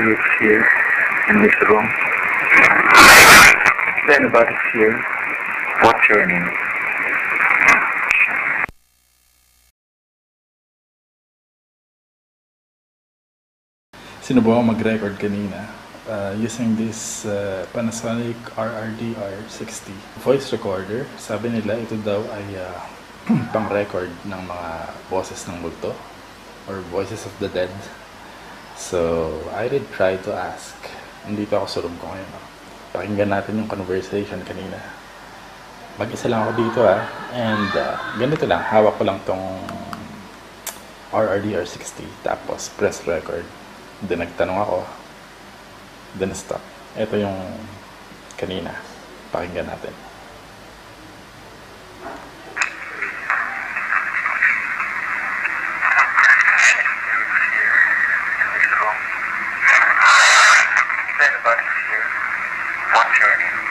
lives here in this room. Is anybody here? What's your name? Sinubukan mag-record kanina using this Panasonic RRDR60 voice recorder. Sabi nila ito daw ay pang-record ng mga boses ng multo or voices of the dead. So, I did try to ask. Nandito ako sa room ko ngayon. Pakinggan natin yung conversation kanina. Mag-isa lang ako dito and ganito lang, hawak ko lang tong RRDR60 tapos press record. Then nagtanong ako, then stop. Ito yung kanina. Pakinggan natin. What's your name?